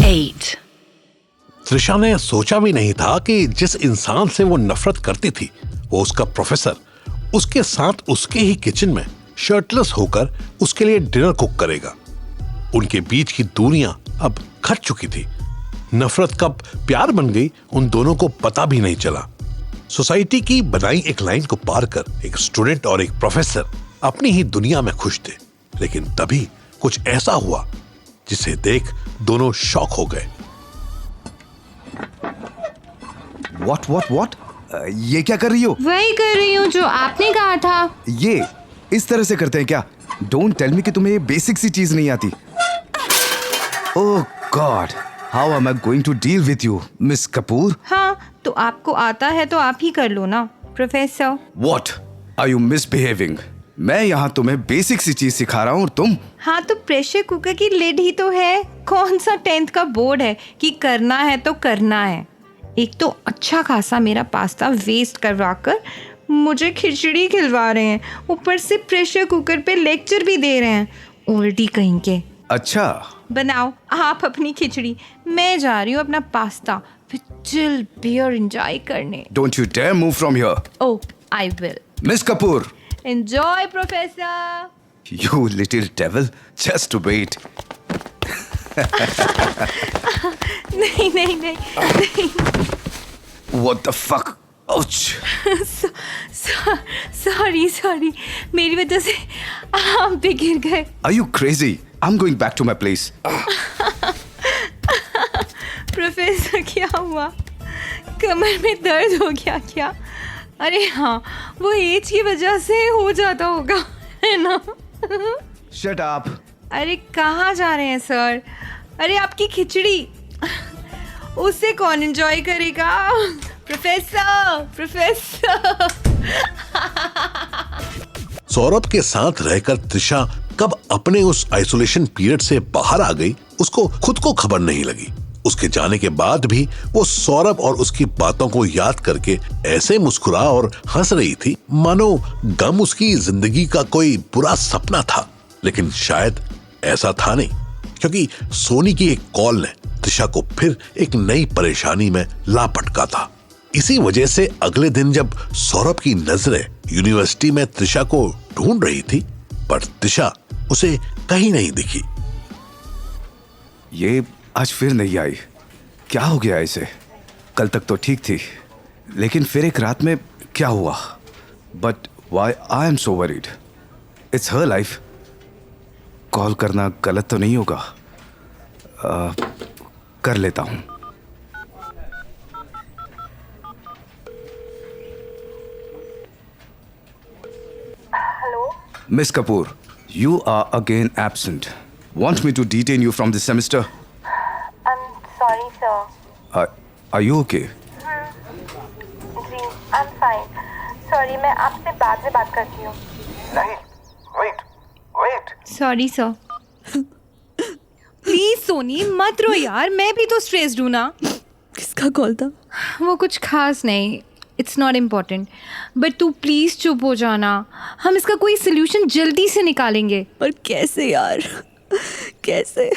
8. त्रिशा ने सोचा भी नहीं था कि जिस इंसान से वो नफरत करती थी वो उसका प्रोफेसर उसके साथ उसके ही किचन में शर्टलेस होकर उसके लिए डिनर कुक करेगा। उनके बीच की दूरियां अब घट चुकी थी। नफरत कब प्यार बन गई उन दोनों को पता भी नहीं चला। सोसाइटी की बनाई एक लाइन को पार कर एक स्टूडेंट और एक प्रोफेसर अपनी ही दुनिया में खुश थे। लेकिन तभी कुछ ऐसा हुआ जिसे देख दोनों शॉक हो गए। What? ये क्या कर रही हो? वही कर रही हूँ जो आपने कहा था। ये इस तरह से करते हैं क्या? डोंट टेल मी कि तुम्हें ये बेसिक सी चीज नहीं आती। Oh god, how am I going to deal with you miss Kapoor? हाँ, तो आपको आता है तो आप ही कर लो ना professor. What? Are you misbehaving? मैं यहाँ तुम्हें बेसिक सी चीज सिखा रहा हूँ और तुम? हाँ, तो प्रेशर कुकर की लिड ही तो है। कौन सा 10th का बोर्ड है कि करना है तो करना है। एक तो अच्छा खासा मेरा पास्ता वेस्ट करवा कर मुझे खिचड़ी खिलवा रहे हैं, ऊपर से प्रेशर कुकर पे लेक्चर भी दे रहे हैं। उल्टी कहीं के। अच्छा, बनाओ आप अपनी खिचड़ी, मैं जा रही हूँ अपना pasta with chill beer enjoy करने। Don't you dare move from here. Oh, I will. Miss Kapoor. Enjoy professor. You little devil, just wait. नहीं। What the fuck? Ouch. Sorry, मेरी वजह से आप भी गिर गए। Are you crazy? I'm going back to my place. Professor क्या हुआ? कमर में दर्द हो गया क्या? अरे हाँ, वो एज की वजह से हो जाता होगा, है ना? Shut up. अरे कहाँ जा रहे हैं सर? अरे आपकी खिचड़ी उसे कौन एंजॉय करेगा? प्रोफेसर। सौरभ के साथ रहकर त्रिशा कब अपने उस आइसोलेशन पीरियड से बाहर आ गई उसको खुद को खबर नहीं लगी। उसके जाने के बाद भी वो सौरभ और उसकी बातों को याद करके ऐसे मुस्कुरा और हंस रही थी मानो गम उसकी जिंदगी का कोई बुरा सपना था। लेकिन शायद ऐसा था नहीं, क्योंकि सोनी की एक कॉल ने त्रिशा को फिर एक नई परेशानी में ला पटका था। इसी वजह से अगले दिन जब सौरभ की नजरें यूनिवर्सिटी में त्रिशा को ढूंढ रही थी, पर त्रिशा उसे कहीं नहीं दिखी। ये आज फिर नहीं आई। क्या हो गया इसे? कल तक तो ठीक थी, लेकिन फिर एक रात में क्या हुआ? But why I am so worried? It's her life. Call करना गलत तो नहीं होगा? कर लेता हूं। Hello miss Kapoor, you are again absent. Want me to detain you from this semester? Sorry sir. Are you okay? जी, आई एम फाइन। सॉरी, मैं आपसे बाद में बात करती हूँ। नहीं, wait. Sorry sir. Please Soni मत रो यार, मैं भी तो स्ट्रेस्ड हूँ ना। किसका कॉल था? वो कुछ खास नहीं, इट्स नॉट इम्पोर्टेंट, बट तू प्लीज चुप हो जाना। हम इसका कोई सोल्यूशन जल्दी से निकालेंगे। पर कैसे यार, कैसे?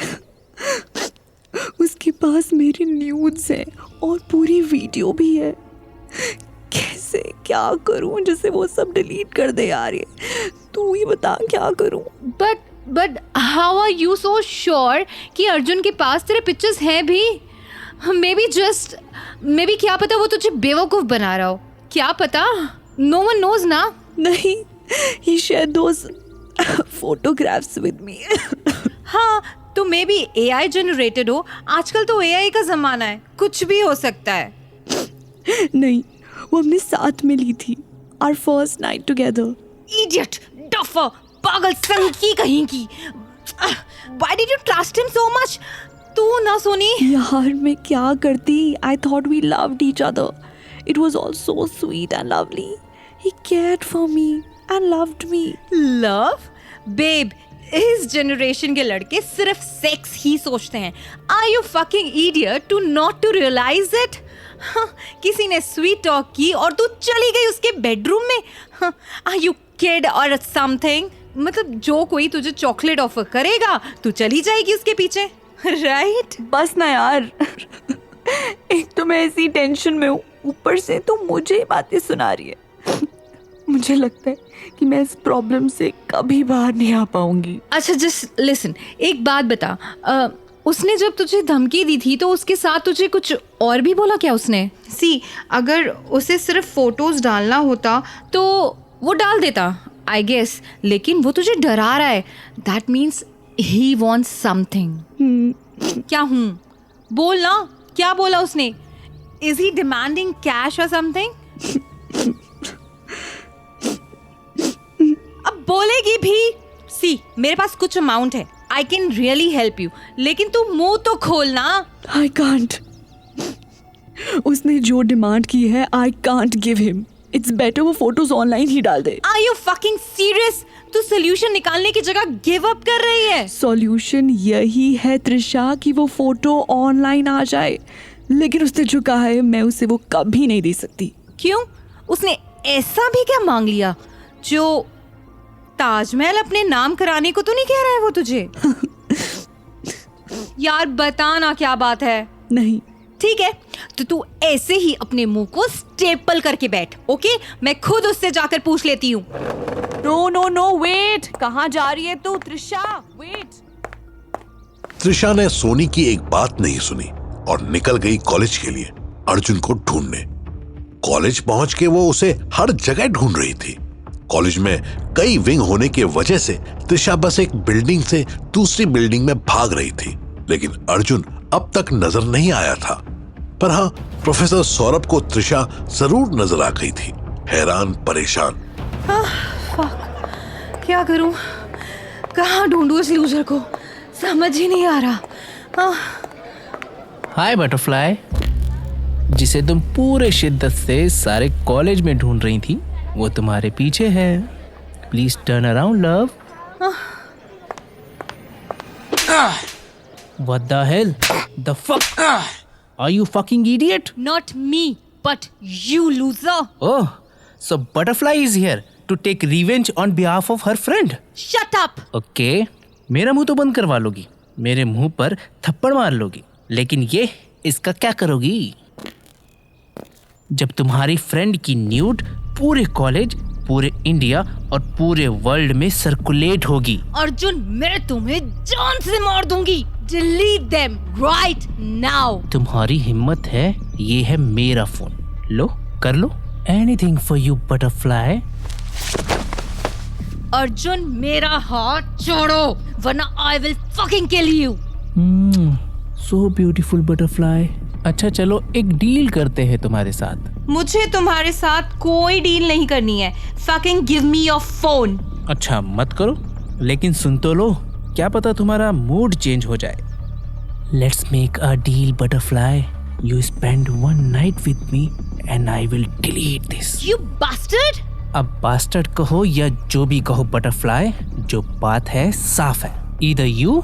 उसके पास मेरी न्यूड्स हैं और पूरी वीडियो भी है। कैसे, क्या करूं जिससे वो सब डिलीट कर दे यार? ये तू ही बता क्या करूं? But how are you so sure कि अर्जुन के पास तेरे पिक्चर्स हैं भी? मे बी क्या पता वो तुझे बेवकूफ़ बना रहा हो। क्या पता, नो वन नोज ना। नहीं, he shared those photographs with me. हाँ, तो मे बी AI जनरेटेड हो। आजकल तो AI का ज़माना है, कुछ भी हो सकता है। नहीं, वो हमने साथ में ली थी, our first night together. Idiot, duffer, पागल संग की कहीं की। Why did you trust him so much? तू ना सोनी। यार मैं क्या करती? I thought we loved each other. It was all so sweet and lovely. He cared for me and loved me. Love? Babe, इस जनरेशन के लड़के सिर्फ सेक्स ही सोचते हैं। Are you fucking idiot to not to realize it? किसी ने sweet talk की और तू चली गई उसके बेडरूम में। Are you kid or something? मतलब जो कोई तुझे चॉकलेट ऑफर करेगा तू चली जाएगी उसके पीछे। राइट? बस ना यार। एक तो मैं ऐसी टेंशन में हूँ, ऊपर से तो मुझे ही बातें सुना रही है। मुझे लगता है कि मैं इस प्रॉब्लम से कभी बाहर नहीं आ पाऊंगी। अच्छा जस्ट लिसन, एक बात बता, उसने जब तुझे धमकी दी थी तो उसके साथ तुझे कुछ और भी बोला क्या उसने? सी, अगर उसे सिर्फ फोटोज डालना होता तो वो डाल देता आई गेस, लेकिन वो तुझे डरा रहा है। That means he wants something. क्या हूँ? बोल ना, क्या बोला उसने? इज ही डिमांडिंग कैश और समथिंग? अब बोलेगी भी। सी, मेरे पास कुछ अमाउंट है, I can really help you, लेकिन तू मुंह तो खोलना। I can't. उसने जो डिमांड की है I can't give him. It's better वो फोटोज ऑनलाइन ही डाल दे। Are you fucking serious? तू सोल्यूशन निकालने की जगह गिव अप कर रही है। सॉल्यूशन यही है त्रिशा कि वो फोटो ऑनलाइन आ जाए, लेकिन उसने जो कहा है मैं उसे वो कभी नहीं दे सकती। क्यों? उसने ऐसा भी क्या मांग लिया जो ताजमहल अपने नाम कराने को तो नहीं कह रहा है वो तुझे? यार बता ना क्या बात है। नहीं। ठीक है, तो तू ऐसे ही अपने मुंह को स्टेपल करके बैठ, ओके? मैं खुद उससे जाकर पूछ लेती हूँ। No no no, wait. कहाँ जा रही है तू त्रिशा? वेट। त्रिशा ने सोनी की एक बात नहीं सुनी और निकल गई कॉलेज के लिए अर्जुन को ढूंढने। कॉलेज पहुंच के वो उसे हर जगह ढूंढ रही थी। कॉलेज में कई विंग होने की वजह से त्रिशा बस एक बिल्डिंग से दूसरी बिल्डिंग में भाग रही थी, लेकिन अर्जुन अब तक नजर नहीं आया था। पर हाँ, प्रोफेसर सौरभ को त्रिशा जरूर नजर आ गई थी, हैरान परेशान। क्या करूं? कहाँ ढूंढूं इस लूजर को? समझ ही नहीं आ रहा। हाय बटरफ्लाई, जिसे तुम पूरे शिद्दत से सारे कॉलेज में ढूंढ रही थी वो तुम्हारे पीछे है। Please turn around love. What the hell? The fuck? Are you fucking idiot? Not me, but you loser. Oh, so Butterfly is here to take revenge on behalf of her friend. Shut up. Okay, मेरा मुंह तो बंद करवा लोगी, मेरे मुंह पर थप्पड़ मार लोगी, लेकिन ये इसका क्या करोगी? जब तुम्हारी फ्रेंड की न्यूड पूरे कॉलेज, पूरे इंडिया और पूरे वर्ल्ड में सर्कुलेट होगी। अर्जुन, मैं तुम्हें जान से मार दूंगी। Delete them right now. तुम्हारी हिम्मत है, ये है मेरा फोन, लो कर लो। Anything for you butterfly. Arjun, मेरा हाथ छोड़ो वरना I will fucking kill you. So beautiful butterfly. अच्छा चलो एक डील करते हैं तुम्हारे साथ। मुझे तुम्हारे साथ कोई डील नहीं करनी है। Fucking give me your phone. अच्छा मत करो, लेकिन सुन तो लो, क्या पता तुम्हारा मूड चेंज हो जाए। Let's make a deal butterfly. You spend one night with me and I will delete this. You bastard. अब बास्टर्ड कहो या जो भी कहो बटरफ्लाई, जो बात है साफ है। Either you,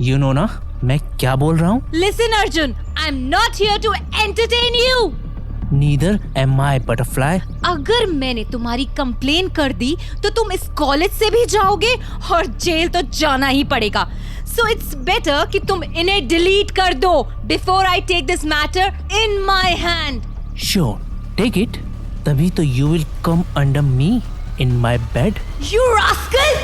you know ना मैं क्या बोल रहा हूँ। Listen Arjun, I'm not here to entertain you. Neither am I butterfly. अगर मैंने तुम्हारी कंप्लेन कर दी तो तुम इस कॉलेज से भी जाओगे और जेल तो जाना ही पड़ेगा। So it's better कि तुम इन्हें डिलीट कर दो before I take this matter in my hand. Sure, take it. तभी तो you will come under me in my bed. You rascal!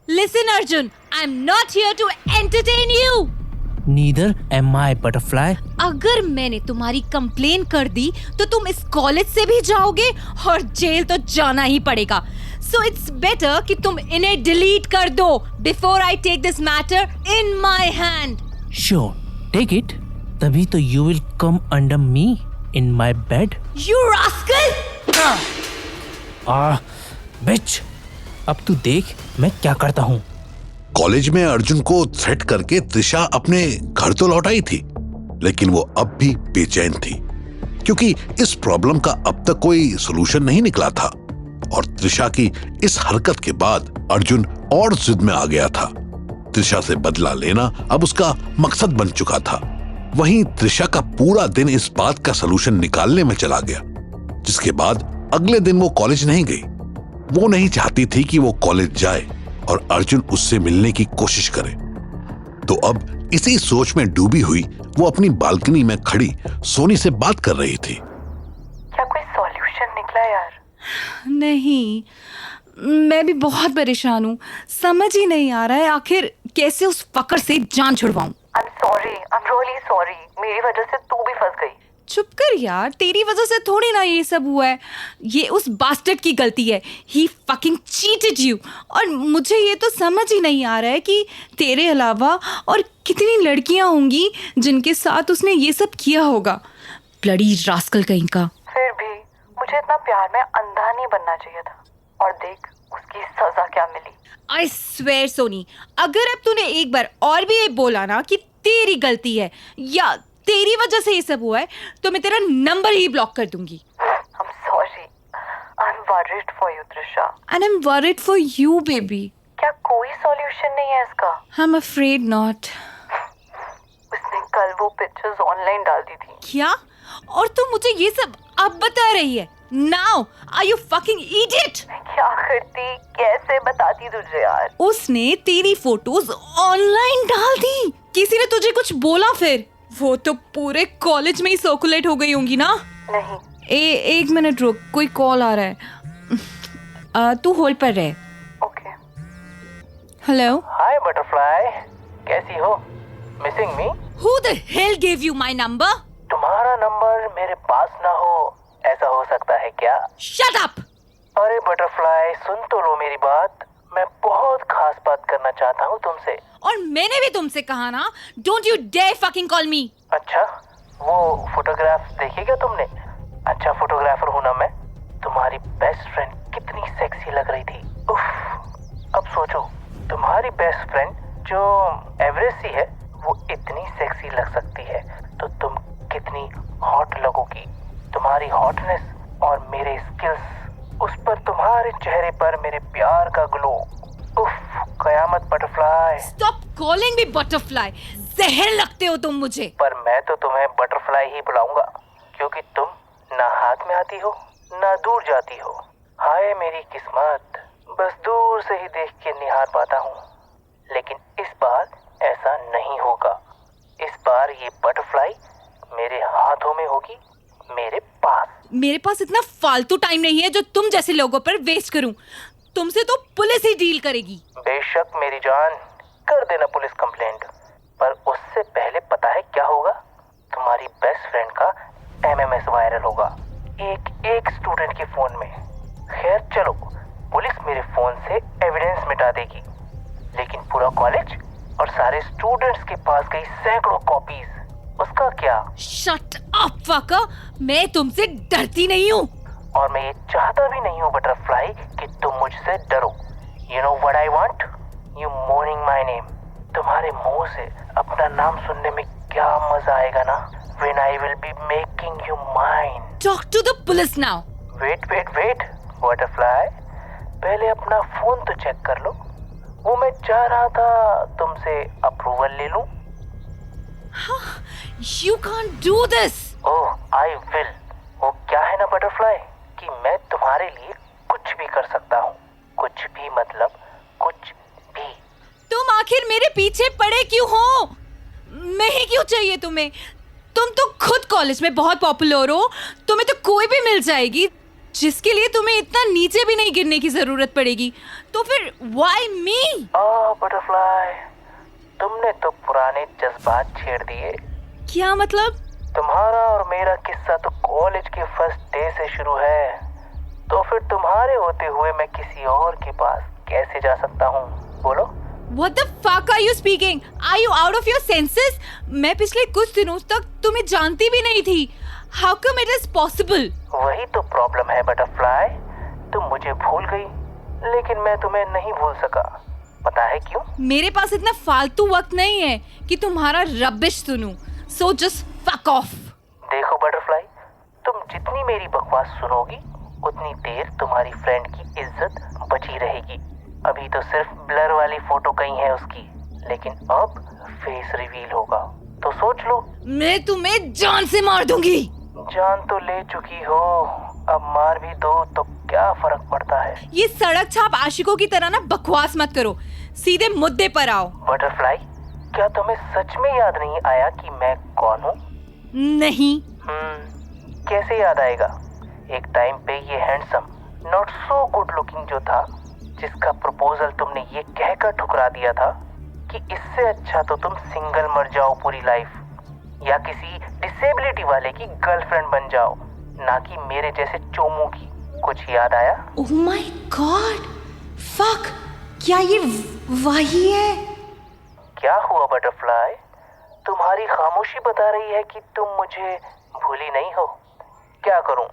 Listen Arjun, I'm not here to entertain you. Neither am I butterfly. अगर मैंने तुम्हारी complain कर दी तो तुम इस college से भी जाओगे और जेल तो जाना ही पड़ेगा। So it's better कि तुम इन्हें डिलीट कर दो before I take this matter in my hand. Sure, take it. तभी तो you will come under me in my bed. You rascal! bitch. अब तू देख मैं क्या करता हूँ। कॉलेज में अर्जुन को थ्रेट करके त्रिशा अपने घर तो लौट आई थी, लेकिन वो अब भी बेचैन थी क्योंकि इस प्रॉब्लम का अब तक कोई सलूशन नहीं निकला था। और त्रिशा की इस हरकत के बाद अर्जुन और जिद में आ गया था। त्रिशा से बदला लेना अब उसका मकसद बन चुका था। वहीं त्रिशा का पूरा दिन इस बात का सलूशन निकालने में चला गया। जिसके बाद अगले दिन वो कॉलेज नहीं गई। वो नहीं चाहती थी कि वो कॉलेज जाए और अर्जुन उससे मिलने की कोशिश करे। तो अब इसी सोच में डूबी हुई वो अपनी बालकनी में खड़ी सोनी से बात कर रही थी। क्या कोई सॉल्यूशन निकला यार? नहीं, मैं भी बहुत परेशान हूँ। समझ ही नहीं आ रहा है आखिर कैसे उस फकर से जान छुड़वाऊं। आई एम रियली सॉरी, मेरी वजह से तू भी फंस गई। चुप कर यार, तेरी वजह से थोड़ी ना ये सब हुआ है। ये उस बास्टर्ड की गलती है। ही फकिंग चीटेड यू। और मुझे ये तो समझ ही नहीं आ रहा है कि तेरे अलावा और कितनी लड़कियां होंगी जिनके साथ उसने ये सब किया होगा। ब्लडी रास्कल कहीं का। फिर भी मुझे इतना प्यार में अंधा नहीं बनना चाहिए था। और देख उसकी सजा क्या मिली। आई स्वेयर सोनी, अगर अब तूने एक बार और भी ये बोला ना कि तेरी गलती है या तेरी वजह से ये सब हुआ है, तो मैं तेरा नंबर ही ब्लॉक कर दूंगी। I'm sorry. I'm worried for you, Trisha. And I'm worried for you, baby. क्या कोई सॉल्यूशन नहीं है इसका? I'm afraid not. उसने कल वो पिक्चर्स ऑनलाइन डाल दी थी। क्या? और तू मुझे ये सब अब बता रही है? Now, are you fucking idiot? मैं क्या करती, कैसे बताती तुझे यार? उसने तेरी फोटोज ऑनलाइन डाल दी। किसी ने तुझे कुछ बोला फिर? वो तो पूरे कॉलेज में ही सर्कुलेट हो गई होंगी ना? नहीं। एक मिनट रुक, कोई कॉल आ रहा है। तू होल्ड पर रहे। ओके। हेलो। हाय बटरफ्लाई, कैसी हो? Missing me? Who the hell gave you my number? तुम्हारा नंबर मेरे पास ना हो, ऐसा हो सकता है क्या? Shut up! अरे बटरफ्लाई, सुन तो लो मेरी बात। मैं बहुत खास बात करना चाहता हूँ तुमसे। और मैंने भी तुमसे कहा ना, Don't you dare fucking call me! अच्छा, वो फोटोग्राफ देखी क्या तुमने? अच्छा फोटोग्राफर हूँ ना मैं। तुम्हारी बेस्ट फ्रेंड कितनी सेक्सी लग रही थी। उफ, अब सोचो, तुम्हारी बेस्ट फ्रेंड जो एवरेज सी है वो इतनी सेक्सी लग सकती है तो तुम कितनी हॉट लगोगी। तुम्हारी हॉटनेस और मेरे स्किल्स, उस पर तुम्हारे चेहरे पर मेरे प्यार का ग्लो। उफ, कयामत butterfly. Stop calling me butterfly! जहर लगते हो तुम मुझे। पर मैं तो तुम्हें बटरफ्लाई ही बुलाऊंगा क्योंकि तुम ना हाथ में आती हो ना दूर जाती हो। हाय मेरी किस्मत, बस दूर से ही देख के निहार पाता हूँ। लेकिन इस बार ऐसा नहीं होगा। इस बार ये बटरफ्लाई मेरे हाथों में होगी, मेरे पास। मेरे पास इतना फालतू टाइम नहीं है जो तुम जैसे लोगों पर वेस्ट करूं। तुमसे तो पुलिस ही डील करेगी। बेशक मेरी जान, कर देना पुलिस कंप्लेंट। पर उससे पहले पता है क्या होगा? तुम्हारी बेस्ट फ्रेंड का MMS वायरल होगा एक स्टूडेंट के फोन में। खैर चलो, पुलिस मेरे फोन से एविडेंस मिटा देगी, लेकिन पूरा कॉलेज और सारे स्टूडेंट्स के पास गई सैकड़ों कॉपीज, उसका क्या? Shut up, fucker! मैं तुमसे डरती नहीं हूँ। और मैं ये चाहता भी नहीं हूँ बटरफ्लाई कि तुम मुझसे डरो। You know what I want? You mourning my name. तुम्हारे मुंह से अपना नाम सुनने में क्या मजा आएगा ना? When I will be making you mine. Talk to the police now. Wait, butterfly. पहले अपना फोन तो चेक कर लो। वो मैं चाह रहा था तुमसे अप्रूवल ले लूं। You can't do this. Oh, I will. वो क्या है ना बटरफ्लाई कि मैं तुम्हारे लिए कुछ भी कर सकता हूँ। कुछ भी मतलब कुछ भी। तुम आखिर मेरे पीछे पड़े क्यों हो? मैं ही क्यों चाहिए तुम्हें? तुम तो खुद कॉलेज में बहुत पॉपुलर हो। तुम्हें तो कोई भी मिल जाएगी जिसके लिए तुम्हें इतना नीचे भी नहीं गिरने की जरूरत पड़ेगी। तो फिर why me? बटरफ्लाई, तुमने तो पुराने जज्बात छेड़ दिए। क्या मतलब? तुम्हारा और मेरा किस्सा तो कॉलेज के फर्स्ट डे से शुरू है। तो फिर तुम्हारे होते हुए मैं किसी और के पास कैसे जा सकता हूँ? बोलो। What the fuck are you speaking? Are you out of your senses? मैं पिछले कुछ दिनों तक तुम्हें जानती भी नहीं थी। How come it is possible? वही तो प्रॉब्लम है बटरफ्लाई, तुम मुझे भूल गई, लेकिन मैं तुम्हें नहीं भूल सका। पता है क्यों? मेरे पास इतना फालतू वक्त नहीं है कि तुम्हारा रबिश सुनूं। So just fuck off. देखो बटरफ्लाई, तुम जितनी मेरी बकवास सुनोगी उतनी देर तुम्हारी फ्रेंड की इज्जत बची रहेगी। अभी तो सिर्फ ब्लर वाली फोटो कहीं है उसकी, लेकिन अब फेस रिवील होगा, तो सोच लो। मैं तुम्हें जान से मार दूंगी। जान तो ले चुकी हो, अब मार भी दो तो क्या फर्क पड़ता है। ये सड़क छाप आशिकों की तरह ना बकवास मत करो, सीधे मुद्दे पर आओ। बटरफ्लाई, क्या तुम्हें सच में याद नहीं आया कि मैं कौन हूँ? नहीं। कैसे याद आएगा? एक टाइम पे ये handsome, not so good looking जो था, जिसका प्रपोजल तुमने ये कहकर ठुकरा दिया था कि इससे अच्छा तो तुम सिंगल मर जाओ पूरी लाइफ, या किसी डिसेबिलिटी वाले की गर्लफ्रेंड बन जाओ, ना कि मेरे जैसे चोमू की। कुछ याद आया? ओह माय गॉड, फक, क्या ये वही है? क्या हुआ बटरफ्लाई? तुम्हारी खामोशी बता रही है कि तुम मुझे भूली नहीं हो। क्या करूं,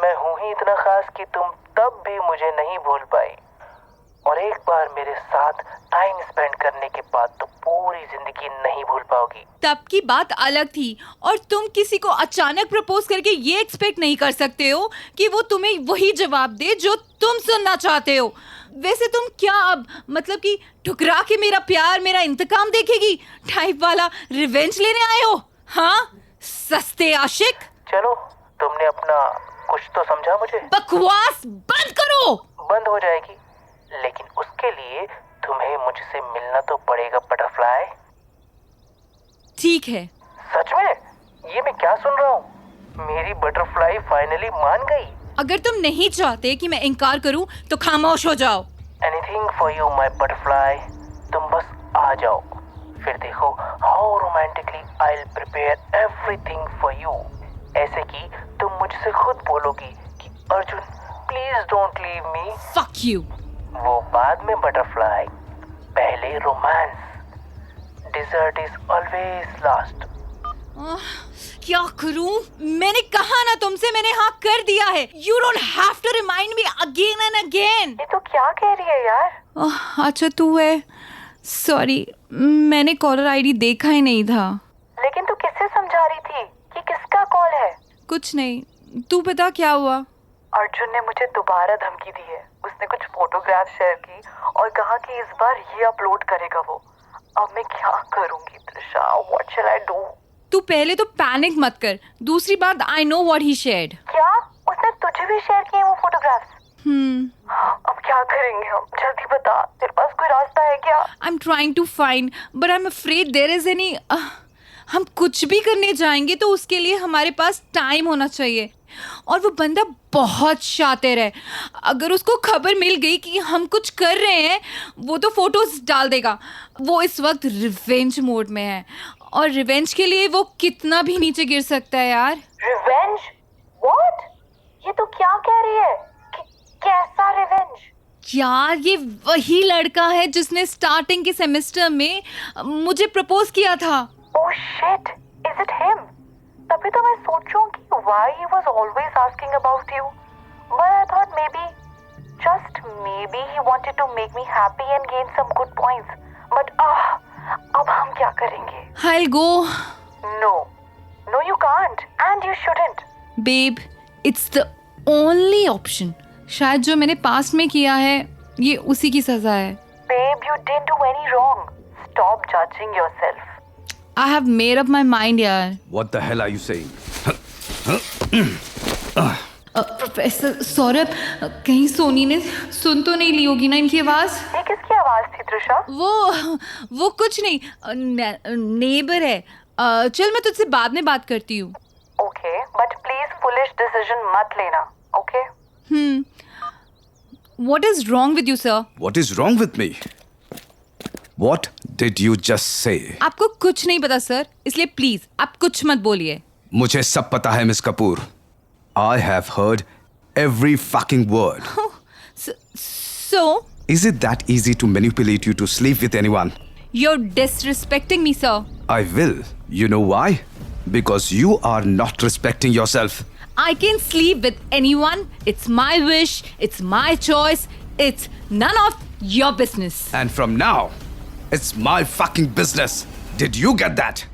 मैं हूं ही इतना खास कि तुम तब भी मुझे नहीं भूल पाई, और एक बार मेरे साथ टाइम स्पेंड करने के बाद तो पूरी जिंदगी नहीं भूल पाओगी। तब की बात अलग थी, और तुम किसी को अचानक प्रपोज करके ये एक्सपेक्ट नहीं कर सकते हो कि वो तुम्हें वही जवाब दे जो तुम सुनना चाहते हो। वैसे तुम क्या अब मतलब कि ठुकरा के मेरा प्यार, मेरा इंतकाम देखेगी टाइप वाला रिवेंज लेने आए हो? हाँ, सस्ते आशिक। चलो, तुमने अपना कुछ तो समझा मुझे। बकवास बंद करो। बंद हो जाएगी, लेकिन उसके लिए तुम्हें मुझसे मिलना तो पड़ेगा बटरफ्लाई। ठीक है। सच में? ये मैं क्या सुन रहा हूँ? मेरी बटरफ्लाई फाइनली मान गई। अगर तुम नहीं चाहते कि मैं इनकार करूं तो खामोश हो जाओ। Anything for you, my butterfly. तुम बस आ जाओ, फिर देखो how romantically I'll prepare everything for you. ऐसे कि तुम मुझसे खुद बोलोगी कि Arjun please don't leave me. Fuck you. वो बाद में बटरफ्लाई, पहले romance. Dessert is always last. क्या करूं? मैंने कहा ना तुमसे, मैंने हाँ कर दिया है। You don't have to remind me again and again. ये तो क्या कह रही है यार? अच्छा तू है, सॉरी, मैंने कॉलर आईडी देखा ही नहीं था। लेकिन तू किससे समझा रही थी कि किसका कॉल है? कुछ नहीं, तू बता क्या हुआ? अर्जुन ने मुझे दोबारा धमकी दी है। उसने कुछ फोटोग्राफ शेयर की और कहा कि इस बार ये अपलोड करेगा वो। अब मैं क्या करूंगी Trisha? What shell I do? तू पहले तो पैनिक मत कर। दूसरी बात, I know what he shared. क्या उसने तुझे भी शेयर किए वो फोटोग्राफ्स? अब क्या करेंगे हम? जल्दी बता, तेरे पास कोई रास्ता है क्या? I am trying to find but I am afraid there is any. हम कुछ भी करने जाएंगे तो उसके लिए हमारे पास टाइम होना चाहिए, और वो बंदा बहुत शातिर है। अगर उसको खबर मिल गई कि हम कुछ कर रहे हैं, वो तो फोटोज डाल देगा। वो इस वक्त रिवेंज मोड में है, और रिवेंज के लिए वो कितना भी नीचे गिर सकता है यार। रिवेंज? व्हाट? ये तो क्या कह रही है? कैसा रिवेंज? यार, ये वही लड़का है जिसने स्टार्टिंग के सेमेस्टर में मुझे प्रपोज किया था। Oh shit, is it him? तभी तो मैं सोचूं कि why he was always asking about you. But I thought maybe, just maybe he wanted to make me happy and gain some good points. But अब हम क्या करेंगे? I'll go. No, you can't, and you shouldn't. Babe, it's the only option. शायद जो मैंने past में किया है ये उसी की सजा है। Babe, you didn't do any wrong. Stop judging yourself. I have made up my mind यार। What the hell are you saying? Professor Saurabh, कहीं सोनी ने सुन तो नहीं ली होगी ना इनकी आवाज? ये किसकी आवाज थी त्रिशा? वो कुछ नहीं, नेबर है। चल मैं तुझसे बाद में बात करती हूँ। Okay, but please foolish decision मत लेना, okay? What is wrong with you, sir? What is wrong with me? What did you just say? आपको कुछ नहीं पता सर, इसलिए प्लीज आप कुछ मत बोलिए। मुझे सब पता है miss Kapoor. I have heard every fucking word. So? Is it that easy to manipulate you to sleep with anyone? You're disrespecting me, sir. I will. You know why? Because you are not respecting yourself. I can sleep with anyone. It's my wish. It's my choice. It's none of your business. And from now, it's my fucking business. Did you get that?